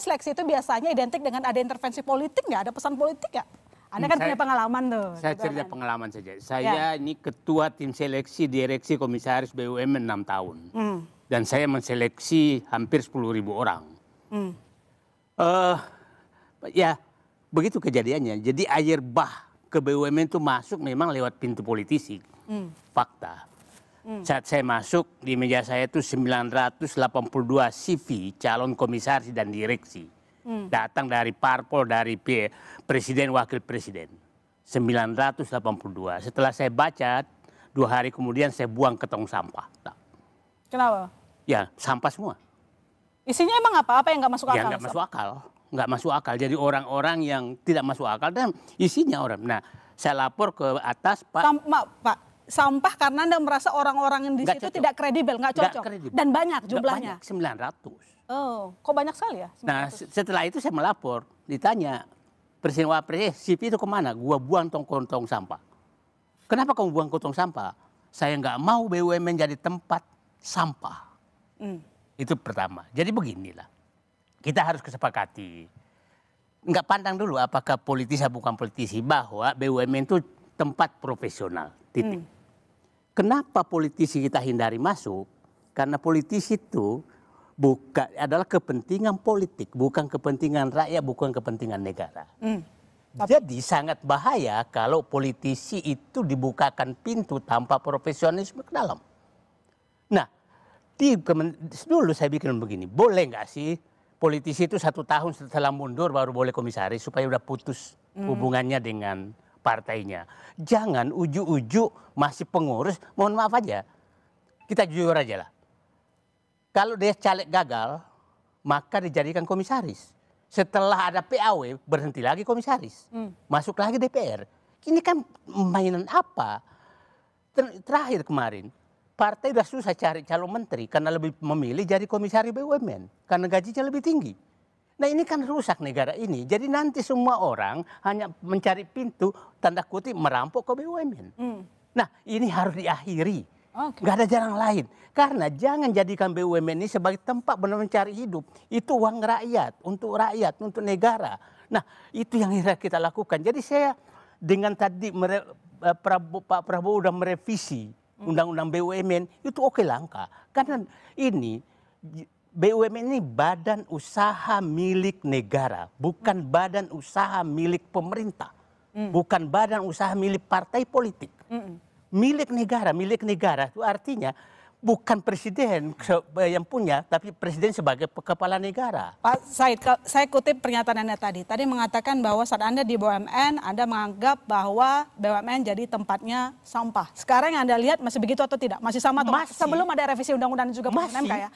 seleksi itu biasanya identik dengan ada intervensi politik nggak? Ada pesan politik nggak? Anda kan punya pengalaman tuh. Saya cerita pengalaman saja. Saya ini ketua tim seleksi direksi komisaris BUMN 6 tahun. Dan saya menseleksi hampir 10.000 orang. Ya, begitu kejadiannya. Jadi air bah ke BUMN itu masuk memang lewat pintu politisi. Fakta. Saat saya masuk, di meja saya itu 982 CV calon komisaris dan direksi. Datang dari parpol, dari presiden, wakil presiden. 982. Setelah saya baca, 2 hari kemudian saya buang ke tong sampah. Kenapa? Ya, sampah semua. Isinya emang apa? Apa yang nggak masuk akal? Ya, nggak masuk akal. Nggak masuk akal. Jadi orang-orang yang tidak masuk akal dan isinya orang. Nah, saya lapor ke atas, Pak. Pak, sampah karena Anda merasa orang-orang yang di situ tidak kredibel, nggak cocok. Dan banyak jumlahnya. Banyak, 900. Oh, kok banyak sekali ya? 900. Nah, setelah itu saya melapor, ditanya, Presiden Wapres, CV itu kemana? Gua buang tong sampah. Kenapa kamu buang ke tong sampah? Saya nggak mau BUMN jadi tempat sampah. Itu pertama. Jadi beginilah, kita harus kesepakati. Nggak pandang dulu apakah politisi atau bukan politisi, bahwa BUMN itu tempat profesional. Titik. Kenapa politisi kita hindari masuk? Karena politisi itu adalah kepentingan politik, bukan kepentingan rakyat, bukan kepentingan negara. Jadi sangat bahaya kalau politisi itu dibukakan pintu tanpa profesionalisme ke dalam. Nah, dulu saya bikin begini, boleh nggak sih politisi itu 1 tahun setelah mundur baru boleh komisaris supaya udah putus hubungannya dengan partainya. Jangan ujuk-ujuk masih pengurus, mohon maaf aja, kita jujur aja lah. Kalau dia caleg gagal, maka dijadikan komisaris. Setelah ada PAW, berhenti lagi komisaris. Masuk lagi DPR. Ini kan mainan apa? Terakhir kemarin, partai sudah susah cari calon menteri karena lebih memilih jadi komisaris BUMN. Karena gajinya lebih tinggi. Nah, ini kan rusak negara ini. Jadi nanti semua orang hanya mencari pintu, tanda kutip, merampok ke BUMN. Nah, ini harus diakhiri. Nggak ada jalan lain. Karena jangan jadikan BUMN ini sebagai tempat benar mencari hidup. Itu uang rakyat, untuk negara. Nah, itu yang kita lakukan. Jadi saya dengan tadi Pak Prabowo sudah merevisi Undang-Undang BUMN, itu oke langkah. Karena ini BUMN ini badan usaha milik negara, bukan badan usaha milik pemerintah. Bukan badan usaha milik partai politik. Milik negara itu artinya bukan presiden yang punya, tapi presiden sebagai kepala negara. Pak Said, saya kutip pernyataan Anda tadi. Tadi mengatakan bahwa saat Anda di BUMN, Anda menganggap bahwa BUMN jadi tempatnya sampah. Sekarang yang Anda lihat masih begitu atau tidak? Masih sama atau sebelum ada revisi undang-undang juga MK ya?